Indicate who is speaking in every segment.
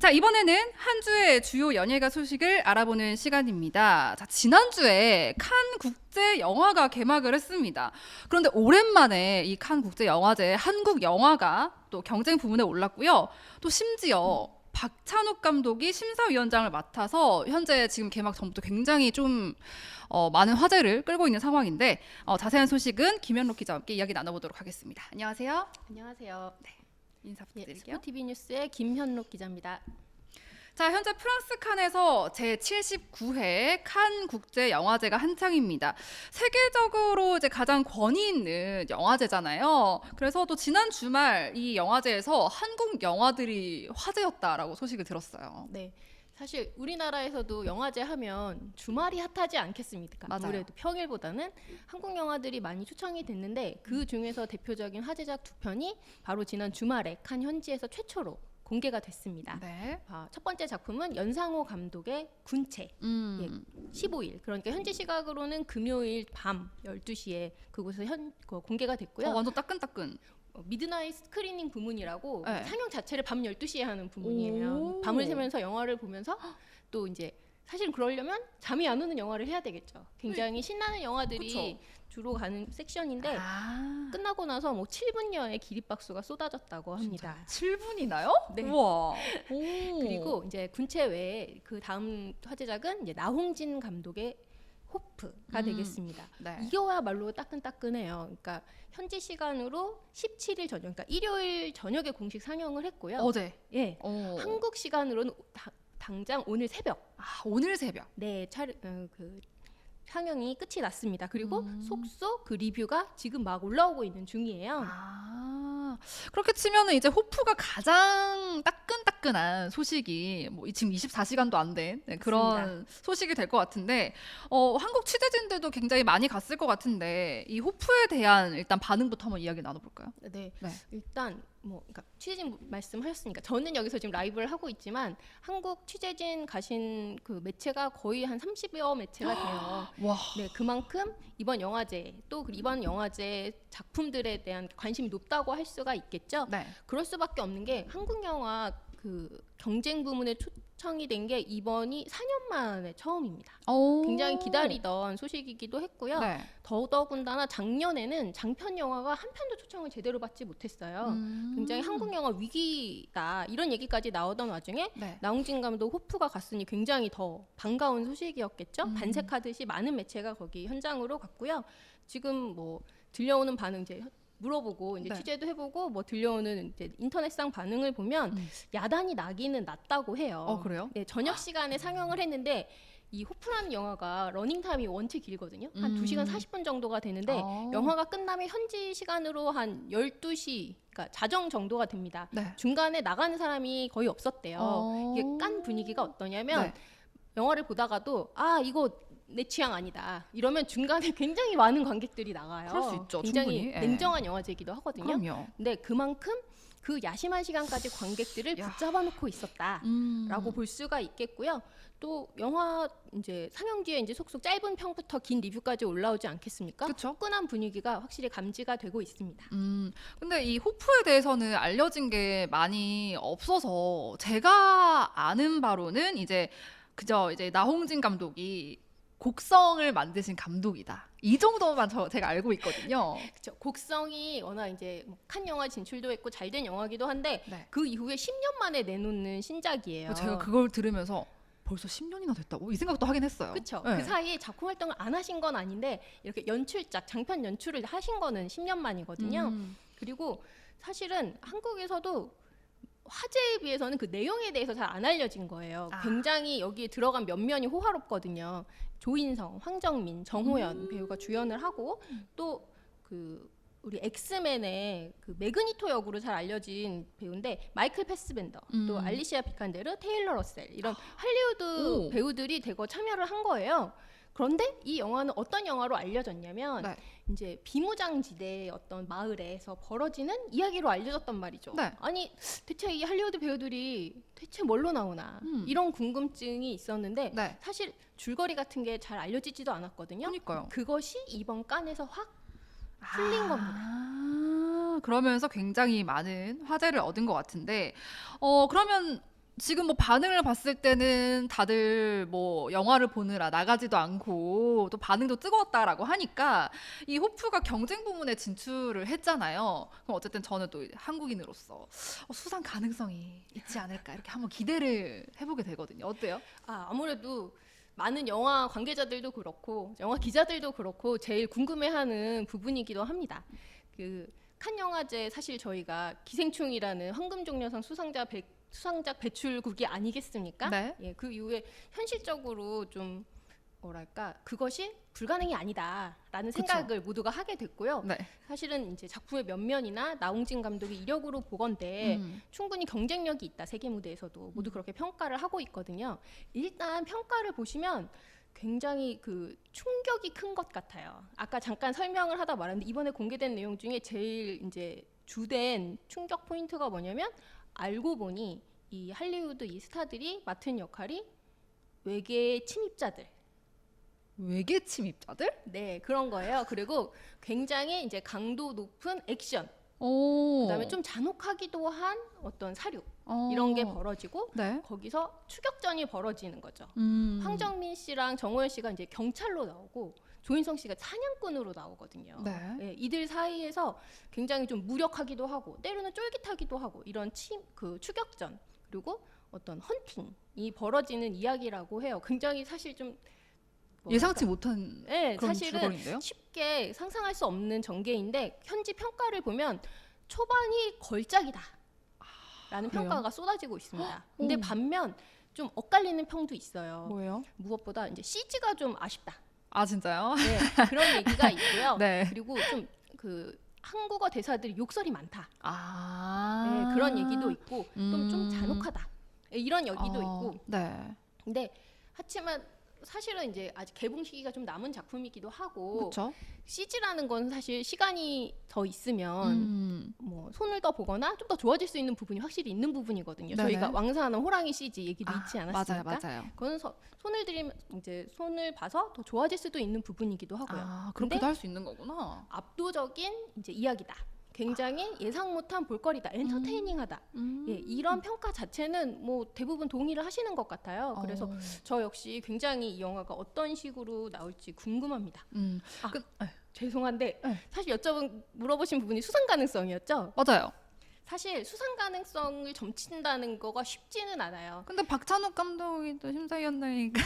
Speaker 1: 자, 이번에는 한 주의 주요 연예가 소식을 알아보는 시간입니다. 자, 지난주에 칸 국제 영화가 개막을 했습니다. 그런데 오랜만에 이 칸 국제 영화제 한국 영화가 또 경쟁 부문에 올랐고요. 또 심지어 박찬욱 감독이 심사위원장을 맡아서 현재 지금 개막 전부터 굉장히 좀 많은 화제를 끌고 있는 상황인데 자세한 소식은 김현록 기자와 함께 이야기 나눠보도록 하겠습니다. 안녕하세요.
Speaker 2: 안녕하세요.
Speaker 1: 인사 부탁드릴게요.
Speaker 2: 스포티비 뉴스의 김현록 기자입니다.
Speaker 1: 자, 현재 프랑스 칸에서 제79회 칸 국제 영화제가 한창입니다. 세계적으로 이제 가장 권위 있는 영화제잖아요. 그래서 또 지난 주말 이 영화제에서 한국 영화들이 화제였다라고 소식을 들었어요.
Speaker 2: 네. 사실 우리나라에서도 영화제 하면 주말이 핫하지 않겠습니까?
Speaker 1: 맞아요.
Speaker 2: 아무래도 평일보다는 한국 영화들이 많이 초청이 됐는데 그 중에서 대표적인 화제작 두 편이 바로 지난 주말에 칸 현지에서 최초로 공개가 됐습니다.
Speaker 1: 네.
Speaker 2: 첫 번째 작품은 연상호 감독의 군체. 15일, 그러니까 현지 시각으로는 금요일 밤 12시에 그곳에서 공개가 됐고요.
Speaker 1: 완전 따끈따끈.
Speaker 2: 미드나잇 스크리닝 부문이라고
Speaker 1: 네.
Speaker 2: 상영 자체를 밤 12시에 하는 부문이에요.
Speaker 1: 오.
Speaker 2: 밤을 새면서 영화를 보면서 또 이제 사실 그러려면 잠이 안 오는 영화를 해야 되겠죠. 굉장히 신나는 영화들이
Speaker 1: 그쵸.
Speaker 2: 주로 가는 섹션인데 끝나고 나서 뭐 7분여의 기립박수가 쏟아졌다고 합니다.
Speaker 1: 7분이나요?
Speaker 2: 네.
Speaker 1: 우와. 오.
Speaker 2: 그리고 이제 군체 외에 그 다음 화제작은 이제 나홍진 감독의 호프가 되겠습니다.
Speaker 1: 네.
Speaker 2: 이거야말로 따끈따끈해요. 그러니까 현지 시간으로 17일 저녁, 그러니까 일요일 저녁에 공식 상영을 했고요.
Speaker 1: 어제.
Speaker 2: 예, 한국 시간으로는 당장 오늘 새벽.
Speaker 1: 오늘 새벽.
Speaker 2: 네, 그 상영이 끝이 났습니다. 그리고 속속 그 리뷰가 지금 막 올라오고 있는 중이에요.
Speaker 1: 그렇게 치면은 이제 호프가 가장 따끈따끈한 소식이 뭐 지금 24시간도 안 된 그런 소식이 될 것 같은데 한국 취재진들도 굉장히 많이 갔을 것 같은데 이 호프에 대한 일단 반응부터 한번 이야기 나눠볼까요?
Speaker 2: 네. 일단 그러니까 취재진 말씀하셨으니까 저는 여기서 지금 라이브를 하고 있지만 한국 취재진 가신 그 매체가 거의 한 30여 매체가 돼요.
Speaker 1: 와.
Speaker 2: 네, 그만큼 이번 영화제 또 이번 영화제 작품들에 대한 관심이 높다고 할 수가 있겠죠.
Speaker 1: 네.
Speaker 2: 그럴 수밖에 없는 게 한국 영화 그 경쟁 부문에 초청이 된 게 이번이 4년 만에 처음입니다. 굉장히 기다리던 소식이기도 했고요.
Speaker 1: 네.
Speaker 2: 더더군다나 작년에는 장편 영화가 한 편도 초청을 제대로 받지 못했어요. 굉장히 한국 영화 위기다 이런 얘기까지 나오던 와중에 나홍진 감독 호프가 갔으니 굉장히 더 반가운 소식이었겠죠. 반색하듯이 많은 매체가 거기 현장으로 갔고요. 지금 뭐 들려오는 반응 이제 물어보고 이제 취재도 해보고 뭐 들려오는 이제 인터넷상 반응을 보면 야단이 나기는 났다고 해요.
Speaker 1: 그래요?
Speaker 2: 네, 저녁 시간에 상영을 했는데 이 호프라는 영화가 러닝 타임이 원체 길거든요. 한 2시간 40분 정도가 되는데 영화가 끝나면 현지 시간으로 한 12시, 그러니까 자정 정도가 됩니다.
Speaker 1: 네.
Speaker 2: 중간에 나가는 사람이 거의 없었대요. 이게 깐 분위기가 어떠냐면 영화를 보다가도 이거 내 취향 아니다 이러면 중간에 굉장히 많은 관객들이 나가요.
Speaker 1: 그럴 수 있죠.
Speaker 2: 굉장히
Speaker 1: 충분히.
Speaker 2: 냉정한 영화제이기도 하거든요.
Speaker 1: 그럼요.
Speaker 2: 근데 그만큼 그 야심한 시간까지 관객들을 붙잡아 놓고 있었다라고 볼 수가 있겠고요. 또 영화 이제 상영 뒤에 이제 속속 짧은 평부터 긴 리뷰까지 올라오지 않겠습니까?
Speaker 1: 그쵸?
Speaker 2: 화끈한 분위기가 확실히 감지가 되고 있습니다.
Speaker 1: 근데 이 호프에 대해서는 알려진 게 많이 없어서 제가 아는 바로는 이제 그저 이제 나홍진 감독이 곡성을 만드신 감독이다. 이 정도만 제가 알고 있거든요.
Speaker 2: 그렇죠. 곡성이 워낙 이제 칸 영화 진출도 했고 잘된 영화기도 한데
Speaker 1: 네.
Speaker 2: 그 이후에 10년 만에 내놓는 신작이에요.
Speaker 1: 제가 그걸 들으면서 벌써 10년이나 됐다고 이 생각도 하긴 했어요.
Speaker 2: 그렇죠.
Speaker 1: 네.
Speaker 2: 그 사이에 작품 활동을 안 하신 건 아닌데 이렇게 연출작, 장편 연출을 하신 거는 10년 만이거든요. 그리고 사실은 한국에서도 화제에 비해서는 그 내용에 대해서 잘 안 알려진 거예요. 굉장히 여기에 들어간 면면이 호화롭거든요. 조인성, 황정민, 정호연 배우가 주연을 하고 또 그 우리 엑스맨의 그 매그니토 역으로 잘 알려진 배우인데 마이클 패스벤더, 또 알리시아 비칸데르, 테일러 러셀 이런 할리우드 배우들이 대거 참여를 한 거예요. 그런데 이 영화는 어떤 영화로 알려졌냐면 이제 비무장지대의 어떤 마을에서 벌어지는 이야기로 알려졌단 말이죠. 아니 대체 이 할리우드 배우들이 대체 뭘로 나오나 이런 궁금증이 있었는데 사실 줄거리 같은 게 잘 알려지지도 않았거든요.
Speaker 1: 그러니까요.
Speaker 2: 그것이 이번 깐에서 확 풀린 겁니다.
Speaker 1: 그러면서 굉장히 많은 화제를 얻은 것 같은데 그러면 지금 뭐 반응을 봤을 때는 다들 뭐 영화를 보느라 나가지도 않고 또 반응도 뜨거웠다라고 하니까 이 호프가 경쟁 부문에 진출을 했잖아요. 그럼 어쨌든 저는 또 한국인으로서 수상 가능성이 있지 않을까 이렇게 한번 기대를 해보게 되거든요. 어때요?
Speaker 2: 아무래도 많은 영화 관계자들도 그렇고 영화 기자들도 그렇고 제일 궁금해하는 부분이기도 합니다. 그 칸 영화제 사실 저희가 기생충이라는 황금종려상 수상작 배출국이 아니겠습니까?
Speaker 1: 네.
Speaker 2: 예, 그 이후에 현실적으로 좀 뭐랄까 그것이 불가능이 아니다라는
Speaker 1: 그쵸.
Speaker 2: 생각을 모두가 하게 됐고요.
Speaker 1: 네.
Speaker 2: 사실은 이제 작품의 면면이나 나홍진 감독의 이력으로 보건대 충분히 경쟁력이 있다. 세계 무대에서도 모두 그렇게 평가를 하고 있거든요. 일단 평가를 보시면 굉장히 그 충격이 큰 것 같아요. 아까 잠깐 설명을 하다 말았는데 이번에 공개된 내용 중에 제일 이제 주된 충격 포인트가 뭐냐면 알고 보니 이 할리우드 이 스타들이 맡은 역할이 외계 침입자들.
Speaker 1: 외계 침입자들?
Speaker 2: 네, 그런 거예요. 그리고 굉장히 이제 강도 높은 액션,
Speaker 1: 오.
Speaker 2: 그다음에 좀 잔혹하기도 한 어떤 사륙
Speaker 1: 어.
Speaker 2: 이런 게 벌어지고
Speaker 1: 네.
Speaker 2: 거기서 추격전이 벌어지는 거죠. 황정민 씨랑 정호연 씨가 이제 경찰로 나오고 조인성 씨가 사냥꾼으로 나오거든요.
Speaker 1: 네.
Speaker 2: 예, 이들 사이에서 굉장히 좀 무력하기도 하고 때로는 쫄깃하기도 하고 이런 그 추격전 그리고 어떤 헌팅이 벌어지는 이야기라고 해요. 굉장히 사실 좀
Speaker 1: 예상치 못한
Speaker 2: 네,
Speaker 1: 그런
Speaker 2: 사실은
Speaker 1: 줄거리인데요.
Speaker 2: 쉽게 상상할 수 없는 전개인데 현지 평가를 보면 초반이 걸작이다 라는
Speaker 1: 그래요?
Speaker 2: 평가가 쏟아지고 있습니다. 근데
Speaker 1: 오.
Speaker 2: 반면 좀 엇갈리는 평도 있어요.
Speaker 1: 뭐예요?
Speaker 2: 무엇보다 이제 CG가 좀 아쉽다.
Speaker 1: 아 진짜요?
Speaker 2: 네, 그런 얘기가 있고요.
Speaker 1: 네.
Speaker 2: 그리고 좀 그 한국어 대사들이 욕설이 많다.
Speaker 1: 아.
Speaker 2: 네, 그런 얘기도 있고 좀
Speaker 1: 음.
Speaker 2: 잔혹하다. 네, 이런 얘기도 있고.
Speaker 1: 네.
Speaker 2: 근데 하지만 사실은 이제 아직 개봉 시기가 좀 남은 작품이기도 하고
Speaker 1: 그렇죠.
Speaker 2: CG라는 건 사실 시간이 더 있으면 뭐 손을 더 보거나 좀 더 좋아질 수 있는 부분이 확실히 있는 부분이거든요.
Speaker 1: 네네.
Speaker 2: 저희가 왕사하는 호랑이 CG 얘기도 있지 않았습니까?
Speaker 1: 맞아요.
Speaker 2: 그거는 손을 들이면 이제 손을 봐서 더 좋아질 수도 있는 부분이기도 하고요.
Speaker 1: 아,
Speaker 2: 근데
Speaker 1: 그렇게도 할 수 있는 거구나.
Speaker 2: 압도적인 이제 이야기다. 굉장히 예상 못한 볼거리다. 엔터테이닝하다. 예, 이런 평가 자체는 뭐 대부분 동의를 하시는 것 같아요. 그래서
Speaker 1: 어.
Speaker 2: 저 역시 굉장히 이 영화가 어떤 식으로 나올지 궁금합니다. 아,
Speaker 1: 네.
Speaker 2: 죄송한데
Speaker 1: 네.
Speaker 2: 사실 물어보신 부분이 수상 가능성이었죠.
Speaker 1: 맞아요.
Speaker 2: 사실 수상 가능성을 점친다는 거가 쉽지는 않아요.
Speaker 1: 근데 박찬욱 감독이 또 심사위원장이니까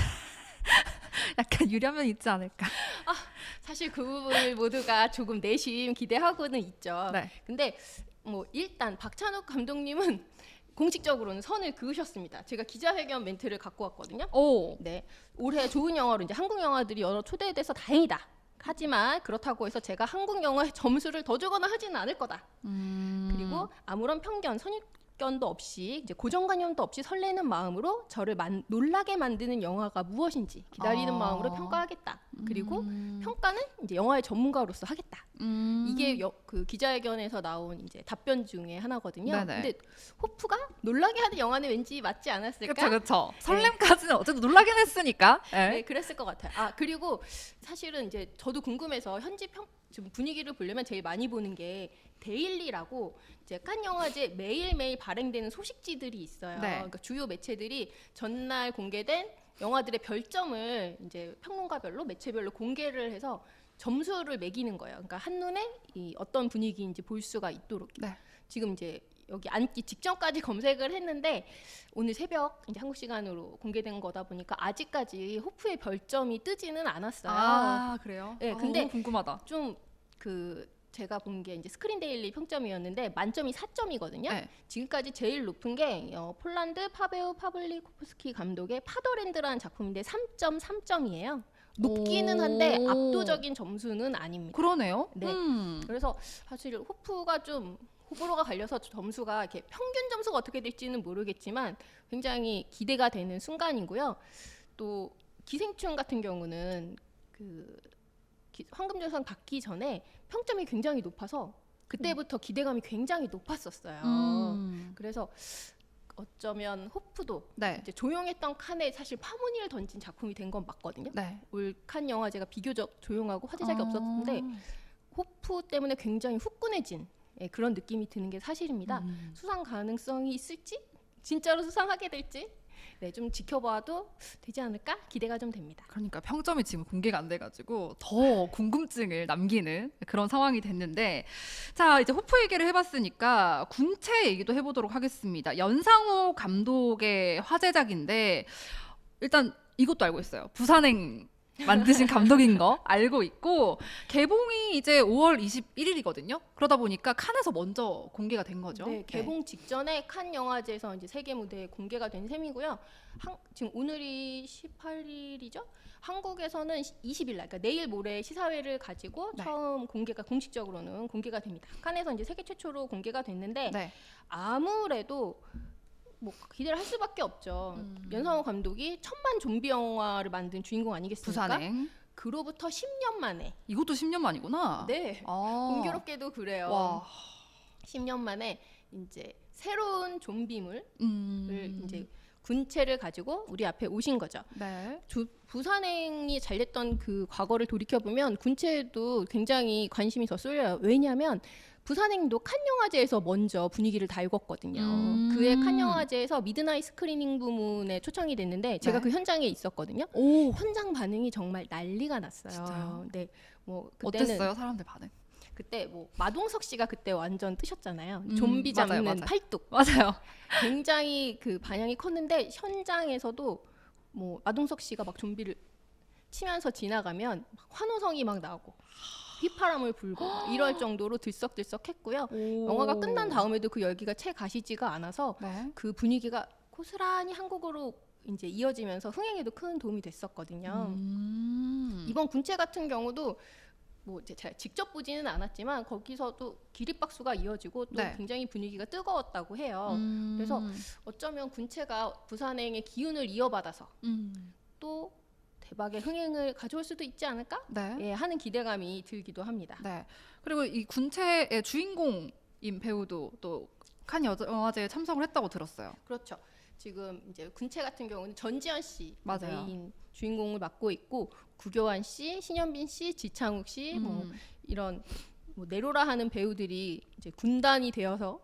Speaker 1: 약간 유리한 있지 않을까.
Speaker 2: 사실 그 부분을 모두가 조금 내심 기대하고는 있죠.
Speaker 1: 네.
Speaker 2: 근데 뭐 일단 박찬욱 감독님은 공식적으로는 선을 그으셨습니다. 제가 기자회견 멘트를 갖고 왔거든요.
Speaker 1: 오.
Speaker 2: 네, 올해 좋은 영화로 이제 한국 영화들이 여러 초대돼서 다행이다. 하지만 그렇다고 해서 제가 한국 영화에 점수를 더 주거나 하지는 않을 거다. 그리고 아무런 편견, 선입견도 없이 이제 고정관념도 없이 설레는 마음으로 저를 놀라게 만드는 영화가 무엇인지 기다리는 마음으로 평가하겠다. 그리고 평가는 이제 영화의 전문가로서 하겠다. 이게 그 기자회견에서 나온 이제 답변 중에 하나거든요.
Speaker 1: 네네.
Speaker 2: 근데 호프가 놀라게 하는 영화는 왠지 맞지 않았을까?
Speaker 1: 그렇죠. 설렘까지는 어쨌든 놀라긴 했으니까.
Speaker 2: 네,
Speaker 1: 네.
Speaker 2: 그랬을 것 같아요. 그리고 사실은 이제 저도 궁금해서 현지 지금 분위기를 보려면 제일 많이 보는 게 데일리라고 이제 칸 영화제 매일매일 발행되는 소식지들이 있어요.
Speaker 1: 네.
Speaker 2: 그러니까 주요 매체들이 전날 공개된 영화들의 별점을 이제 평론가별로 매체별로 공개를 해서 점수를 매기는 거예요. 그러니까 한눈에 이 어떤 분위기인지 볼 수가 있도록.
Speaker 1: 네.
Speaker 2: 지금 이제 여기 앉기 직전까지 검색을 했는데 오늘 새벽 이제 한국 시간으로 공개된 거다 보니까 아직까지 호프의 별점이 뜨지는 않았어요.
Speaker 1: 아 그래요?
Speaker 2: 네, 근데
Speaker 1: 너무 궁금하다.
Speaker 2: 좀 그 제가 본 게 이제 스크린 데일리 평점이었는데 만점이 4점이거든요.
Speaker 1: 네.
Speaker 2: 지금까지 제일 높은 게 폴란드 파베오 파블리코프스키 감독의 파더랜드라는 작품인데 3.3점이에요. 높기는 한데
Speaker 1: 오.
Speaker 2: 압도적인 점수는 아닙니다.
Speaker 1: 그러네요.
Speaker 2: 네. 그래서 사실 호프가 좀 호불호가 갈려서 점수가 이렇게 평균 점수가 어떻게 될지는 모르겠지만 굉장히 기대가 되는 순간이고요. 또 기생충 같은 경우는 그 황금조상 받기 전에 평점이 굉장히 높아서 그때부터 기대감이 굉장히 높았었어요. 그래서 어쩌면 호프도
Speaker 1: 네.
Speaker 2: 이제 조용했던 칸에 사실 파문이를 던진 작품이 된 건 맞거든요.
Speaker 1: 네.
Speaker 2: 올 칸 영화제가 비교적 조용하고 화제작이 없었는데 호프 때문에 굉장히 후끈해진 그런 느낌이 드는 게 사실입니다. 수상 가능성이 있을지 진짜로 수상하게 될지 네, 좀 지켜봐도 되지 않을까 기대가 좀 됩니다.
Speaker 1: 그러니까 평점이 지금 공개가 안 돼가지고 더 궁금증을 남기는 그런 상황이 됐는데, 자 이제 호프 얘기를 해봤으니까 군체 얘기도 해보도록 하겠습니다. 연상호 감독의 화제작인데 일단 이것도 알고 있어요. 부산행 만드신 감독인 거 알고 있고, 개봉이 이제 5월 21일이거든요. 그러다 보니까 칸에서 먼저 공개가 된 거죠.
Speaker 2: 네, 개봉 직전에 칸 영화제에서 이제 세계 무대에 공개가 된 셈이고요. 지금 오늘이 18일이죠? 한국에서는 20일 날, 그러니까 내일 모레 시사회를 가지고
Speaker 1: 네.
Speaker 2: 처음 공식적으로는 공개가 됩니다. 칸에서 이제 세계 최초로 공개가 됐는데
Speaker 1: 네.
Speaker 2: 아무래도 뭐 기대를 할 수밖에 없죠. 연상호 감독이 천만 좀비 영화를 만든 주인공 아니겠습니까?
Speaker 1: 부산행.
Speaker 2: 그로부터 10년 만에.
Speaker 1: 이것도 10년 만이구나.
Speaker 2: 네.
Speaker 1: 아.
Speaker 2: 공교롭게도 그래요.
Speaker 1: 와.
Speaker 2: 10년 만에 이제 새로운 좀비물을
Speaker 1: 음.
Speaker 2: 이제 군체를 가지고 우리 앞에 오신 거죠.
Speaker 1: 네.
Speaker 2: 부산행이 잘 됐던 그 과거를 돌이켜 보면 군체에도 굉장히 관심이 더 쏠려요. 왜냐하면 부산행도 칸 영화제에서 먼저 분위기를 달궜거든요. 그해 칸 영화제에서 미드나잇 스크리닝 부문에 초청이 됐는데 제가
Speaker 1: 네.
Speaker 2: 그 현장에 있었거든요.
Speaker 1: 오.
Speaker 2: 현장 반응이 정말 난리가 났어요.
Speaker 1: 진짜요?
Speaker 2: 네, 뭐 그때는
Speaker 1: 어땠어요, 사람들 반응?
Speaker 2: 그때 뭐 마동석 씨가 그때 완전 뜨셨잖아요.
Speaker 1: 음,
Speaker 2: 좀비 잡는
Speaker 1: 맞아요, 맞아요.
Speaker 2: 팔뚝.
Speaker 1: 맞아요.
Speaker 2: 굉장히 그 반향이 컸는데 현장에서도 뭐 마동석 씨가 막 좀비를 치면서 지나가면 막 환호성이 막 나오고 휘파람을 불고 이럴 정도로 들썩들썩했고요. 영화가 끝난 다음에도 그 열기가 채 가시지가 않아서
Speaker 1: 네.
Speaker 2: 그 분위기가 고스란히 한국으로 이제 이어지면서 흥행에도 큰 도움이 됐었거든요. 이번 군체 같은 경우도 뭐 제가 직접 보지는 않았지만 거기서도 기립박수가 이어지고 또
Speaker 1: 네.
Speaker 2: 굉장히 분위기가 뜨거웠다고 해요. 그래서 어쩌면 군체가 부산행의 기운을 이어받아서 또 대박의 흥행을 가져올 수도 있지 않을까?
Speaker 1: 네.
Speaker 2: 예, 하는 기대감이 들기도 합니다.
Speaker 1: 네. 그리고 이 군체의 주인공인 배우도 또 칸 영화제에 참석을 했다고 들었어요.
Speaker 2: 그렇죠. 지금 이제 군체 같은 경우는 전지현 씨
Speaker 1: 맞아요.
Speaker 2: 메인 주인공을 맡고 있고 구교환 씨, 신현빈 씨, 지창욱 씨, 뭐 이런 뭐 네로라 하는 배우들이 이제 군단이 되어서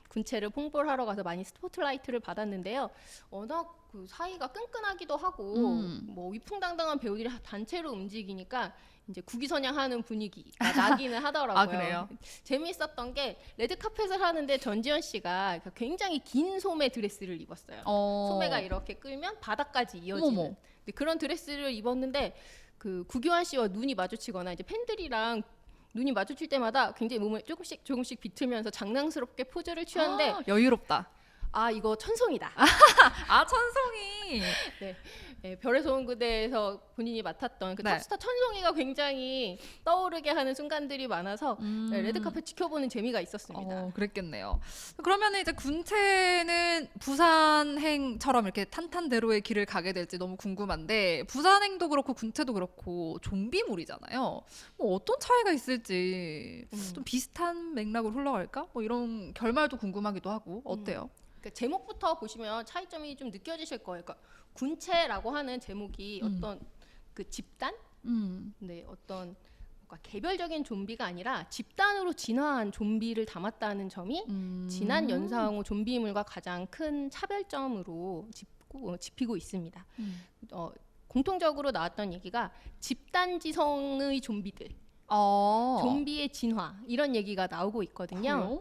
Speaker 2: 군체를 홍보를 하러 가서 많이 스포트라이트를 받았는데요. 워낙 그 사이가 끈끈하기도 하고 뭐 위풍당당한 배우들이 단체로 움직이니까 이제 국위선양하는 분위기가 나기는 하더라고요.
Speaker 1: 아, 그래요?
Speaker 2: 재미있었던 게 레드카펫을 하는데 전지현 씨가 굉장히 긴 소매 드레스를 입었어요. 소매가 이렇게 끌면 바닥까지 이어지는
Speaker 1: 어머머.
Speaker 2: 근데 그런 드레스를 입었는데 그 구교환 씨와 눈이 마주치거나 이제 팬들이랑 눈이 마주칠 때마다 굉장히 몸을 조금씩 비틀면서 장난스럽게 포즈를 취하는데
Speaker 1: 여유롭다.
Speaker 2: 아 이거 천송이다.
Speaker 1: 아, 천송이.
Speaker 2: 네, 별에서 온 그대에서 본인이 맡았던 그
Speaker 1: 네.
Speaker 2: 탑스타 천송이가 굉장히 떠오르게 하는 순간들이 많아서 네, 레드카펫 지켜보는 재미가 있었습니다.
Speaker 1: 그랬겠네요. 그러면 이제 군체는 부산행처럼 이렇게 탄탄대로의 길을 가게 될지 너무 궁금한데, 부산행도 그렇고 군체도 그렇고 좀비물이잖아요. 뭐 어떤 차이가 있을지 좀 비슷한 맥락으로 흘러갈까? 뭐 이런 결말도 궁금하기도 하고 어때요?
Speaker 2: 그러니까 제목부터 보시면 차이점이 좀 느껴지실 거예요. 그러니까 군체라고 하는 제목이 어떤 그 집단, 네, 어떤 뭔가 개별적인 좀비가 아니라 집단으로 진화한 좀비를 담았다는 점이 지난 연상호 좀비물과 가장 큰 차별점으로 짚히고 있습니다. 공통적으로 나왔던 얘기가 집단지성의 좀비들, 좀비의 진화 이런 얘기가 나오고 있거든요.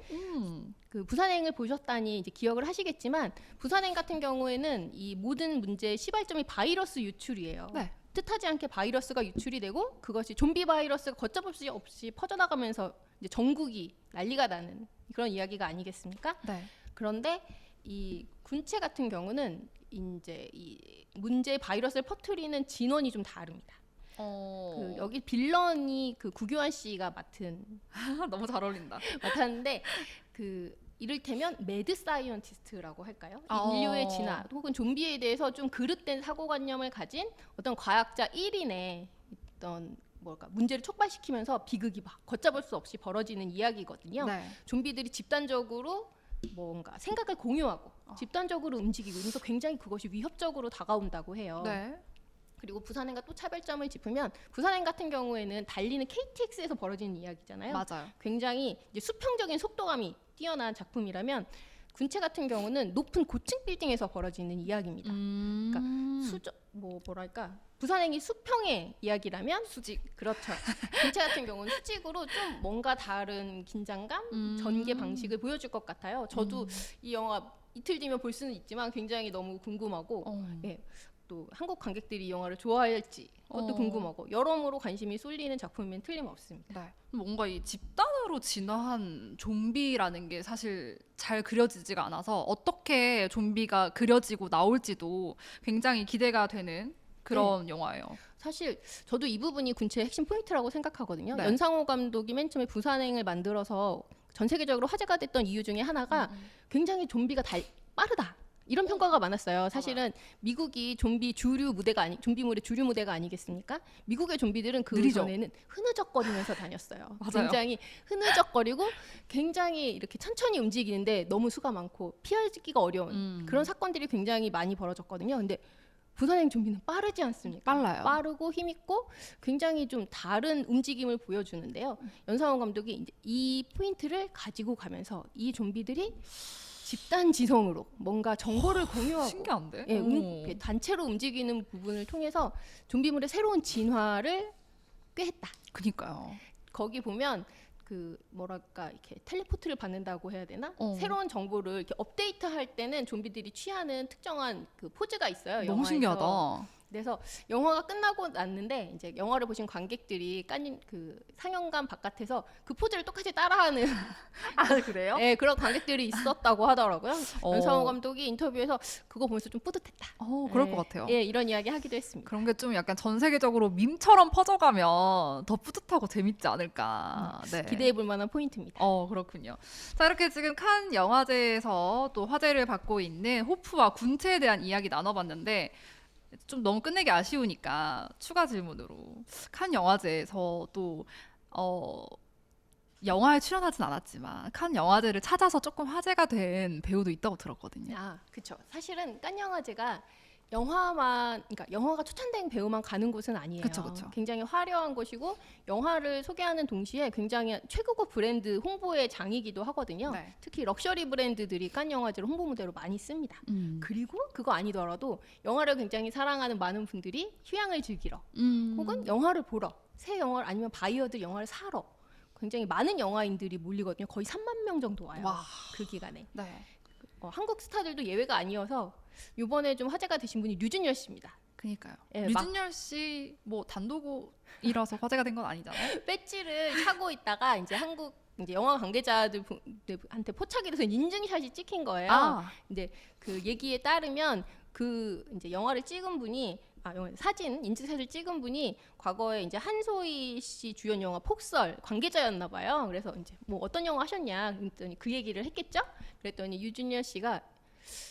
Speaker 2: 그 부산행을 보셨다니 이제 기억을 하시겠지만 부산행 같은 경우에는 이 모든 문제의 시발점이 바이러스 유출이에요.
Speaker 1: 네.
Speaker 2: 뜻하지 않게 바이러스가 유출이 되고 그것이 좀비 바이러스가 걷잡을 수 없이 퍼져나가면서 이제 전국이 난리가 나는 그런 이야기가 아니겠습니까?
Speaker 1: 네.
Speaker 2: 그런데 이 군체 같은 경우는 이제 이 문제의 바이러스를 퍼뜨리는 진원이 좀 다릅니다. 그 여기 빌런이 그 구교환 씨가
Speaker 1: 너무 잘 어울린다.
Speaker 2: 맡았는데 그 이를테면 매드 사이언티스트라고 할까요? 인류의 진화 혹은 좀비에 대해서 좀 그릇된 사고관념을 가진 어떤 과학자 1인의 어떤 문제를 촉발시키면서 비극이 막 걷잡을 수 없이 벌어지는 이야기거든요.
Speaker 1: 네.
Speaker 2: 좀비들이 집단적으로 뭔가 생각을 공유하고 집단적으로 움직이고 그래서 굉장히 그것이 위협적으로 다가온다고 해요.
Speaker 1: 네.
Speaker 2: 그리고 부산행과 또 차별점을 짚으면 부산행 같은 경우에는 달리는 KTX에서 벌어지는 이야기잖아요.
Speaker 1: 맞아요.
Speaker 2: 굉장히 이제 수평적인 속도감이 뛰어난 작품이라면 군체 같은 경우는 높은 고층 빌딩에서 벌어지는 이야기입니다. 뭐랄까 부산행이 수평의 이야기라면
Speaker 1: 수직.
Speaker 2: 그렇죠. 군체 같은 경우는 수직으로 좀 뭔가 다른 긴장감, 전개 방식을 보여줄 것 같아요. 저도 이 영화 이틀 뒤면 볼 수는 있지만 굉장히 너무 궁금하고 예, 또 한국 관객들이 이 영화를 좋아할지 그것도 궁금하고 여러모로 관심이 쏠리는 작품이면 틀림없습니다.
Speaker 1: 네. 뭔가 이 집단으로 진화한 좀비라는 게 사실 잘 그려지지가 않아서 어떻게 좀비가 그려지고 나올지도 굉장히 기대가 되는 그런 영화예요.
Speaker 2: 사실 저도 이 부분이 군체의 핵심 포인트라고 생각하거든요.
Speaker 1: 네.
Speaker 2: 연상호 감독이 맨 처음에 부산행을 만들어서 전 세계적으로 화제가 됐던 이유 중에 하나가 굉장히 좀비가 빠르다. 이런 평가가 많았어요. 사실은 미국이 좀비 좀비물의 주류 무대가 아니겠습니까? 미국의 좀비들은 그
Speaker 1: 느리죠.
Speaker 2: 전에는 흐느적거리면서 다녔어요.
Speaker 1: 맞아요.
Speaker 2: 굉장히 흐느적거리고 굉장히 이렇게 천천히 움직이는데 너무 수가 많고 피하기가 어려운 그런 사건들이 굉장히 많이 벌어졌거든요. 근데 부산행 좀비는 빠르지 않습니까?
Speaker 1: 빨라요.
Speaker 2: 빠르고 힘있고 굉장히 좀 다른 움직임을 보여주는데요. 연상호 감독이 이제 이 포인트를 가지고 가면서 이 좀비들이 집단 지성으로 뭔가 정보를 공유하고
Speaker 1: 신기한데?
Speaker 2: 예, 단체로 움직이는 부분을 통해서 좀비물의 새로운 진화를 꾀했다.
Speaker 1: 그니까요.
Speaker 2: 거기 보면 그 뭐랄까 이렇게 텔레포트를 받는다고 해야 되나? 새로운 정보를 이렇게 업데이트할 때는 좀비들이 취하는 특정한 그 포즈가 있어요.
Speaker 1: 너무
Speaker 2: 영화에서.
Speaker 1: 신기하다.
Speaker 2: 그래서 영화가 끝나고 났는데 이제 영화를 보신 관객들이 까진 그 상영관 바깥에서 그 포즈를 똑같이 따라하는
Speaker 1: 그래요?
Speaker 2: 네, 그런 관객들이 있었다고 하더라고요. 연상호 감독이 인터뷰에서 그거 보면서 좀 뿌듯했다.
Speaker 1: 그럴
Speaker 2: 예,
Speaker 1: 것 같아요.
Speaker 2: 예, 이런 이야기 하기도 했습니다.
Speaker 1: 그런 게 좀 약간 전 세계적으로 밈처럼 퍼져가면 더 뿌듯하고 재밌지 않을까. 네.
Speaker 2: 기대해 볼 만한 포인트입니다.
Speaker 1: 그렇군요. 자, 이렇게 지금 칸 영화제에서 또 화제를 받고 있는 호프와 군체에 대한 이야기 나눠봤는데 좀 너무 끝내기 아쉬우니까 추가 질문으로 칸 영화제에서 또 영화에 출연하진 않았지만 칸 영화제를 찾아서 조금 화제가 된 배우도 있다고 들었거든요.
Speaker 2: 그렇죠. 사실은 칸 영화제가 그러니까 영화가 초청된 배우만 가는 곳은 아니에요.
Speaker 1: 그쵸.
Speaker 2: 굉장히 화려한 곳이고 영화를 소개하는 동시에 굉장히 최고급 브랜드 홍보의 장이기도 하거든요.
Speaker 1: 네.
Speaker 2: 특히 럭셔리 브랜드들이 칸 영화제를 홍보 무대로 많이 씁니다. 그리고 그거 아니더라도 영화를 굉장히 사랑하는 많은 분들이 휴양을 즐기러 혹은 영화를 보러 새 영화를 아니면 바이어들 영화를 사러 굉장히 많은 영화인들이 몰리거든요. 거의 3만 명 정도 와요.
Speaker 1: 와.
Speaker 2: 그 기간에.
Speaker 1: 네.
Speaker 2: 한국 스타들도 예외가 아니어서 이번에 좀 화제가 되신 분이 류준열 씨입니다.
Speaker 1: 그니까요.
Speaker 2: 예,
Speaker 1: 류준열 씨 뭐 단독이라서 화제가 된 건 아니잖아요.
Speaker 2: 배지를 차고 있다가 이제 한국 이제 영화 관계자들한테 포착이 돼서 인증샷이 찍힌 거예요. 이제 그 얘기에 따르면 그 이제 영화를 찍은 분이 사진 인증샷을 찍은 분이 과거에 이제 한소희 씨 주연 영화 폭설 관계자였나 봐요. 그래서 이제 뭐 어떤 영화 하셨냐 그랬더니 그 얘기를 했겠죠. 그랬더니 유준열 씨가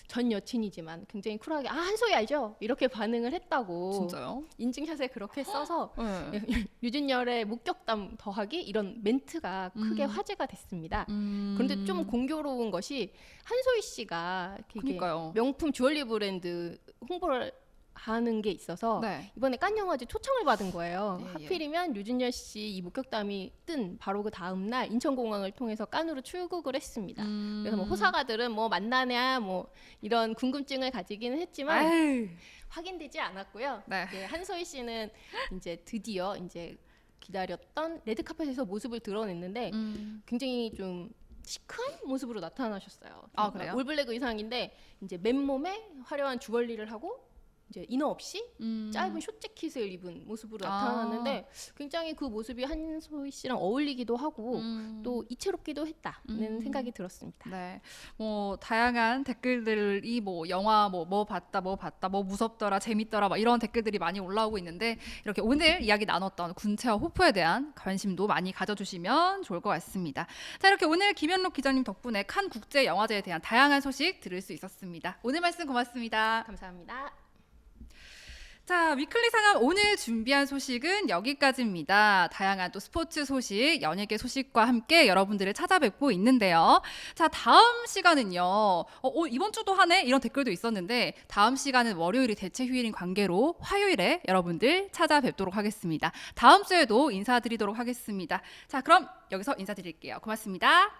Speaker 2: 전 여친이지만 굉장히 쿨하게 한소희 알죠? 이렇게 반응을 했다고.
Speaker 1: 진짜요?
Speaker 2: 인증샷에 그렇게 써서
Speaker 1: 네.
Speaker 2: 유준열의 목격담 더하기 이런 멘트가 크게 화제가 됐습니다. 그런데 좀 공교로운 것이 한소희 씨가 이게
Speaker 1: 그러니까요.
Speaker 2: 명품 주얼리 브랜드 홍보를 하는 게 있어서
Speaker 1: 네.
Speaker 2: 이번에 칸 영화제 초청을 받은 거예요.
Speaker 1: 예.
Speaker 2: 하필이면 류준열 씨 이 목격담이 뜬 바로 그 다음 날 인천공항을 통해서 칸으로 출국을 했습니다. 그래서 뭐 호사가들은 뭐 만나냐 뭐 이런 궁금증을 가지기는 했지만
Speaker 1: 에이.
Speaker 2: 확인되지 않았고요.
Speaker 1: 네.
Speaker 2: 한소희 씨는 이제 드디어 이제 기다렸던 레드카펫에서 모습을 드러냈는데 굉장히 좀 시크한 모습으로 나타나셨어요.
Speaker 1: 그래요?
Speaker 2: 올블랙 의상인데 이제 맨몸에 화려한 주얼리를 하고 이제 이너 없이 짧은 숏 재킷을 입은 모습으로 나타났는데 굉장히 그 모습이 한소희 씨랑 어울리기도 하고 또 이채롭기도 했다는 생각이 들었습니다.
Speaker 1: 네, 뭐 다양한 댓글들이 뭐 영화 뭐 봤다 뭐 무섭더라 재밌더라 막 이런 댓글들이 많이 올라오고 있는데 이렇게 오늘 이야기 나눴던 군체와 호프에 대한 관심도 많이 가져주시면 좋을 것 같습니다. 자, 이렇게 오늘 김현록 기자님 덕분에 칸 국제 영화제에 대한 다양한 소식 들을 수 있었습니다. 오늘 말씀 고맙습니다.
Speaker 2: 감사합니다.
Speaker 1: 자, 위클리 상암 오늘 준비한 소식은 여기까지입니다. 다양한 또 스포츠 소식, 연예계 소식과 함께 여러분들을 찾아뵙고 있는데요. 자, 다음 시간은요. 이번 주도 하네? 이런 댓글도 있었는데 다음 시간은 월요일이 대체 휴일인 관계로 화요일에 여러분들 찾아뵙도록 하겠습니다. 다음 주에도 인사드리도록 하겠습니다. 자, 그럼 여기서 인사드릴게요. 고맙습니다.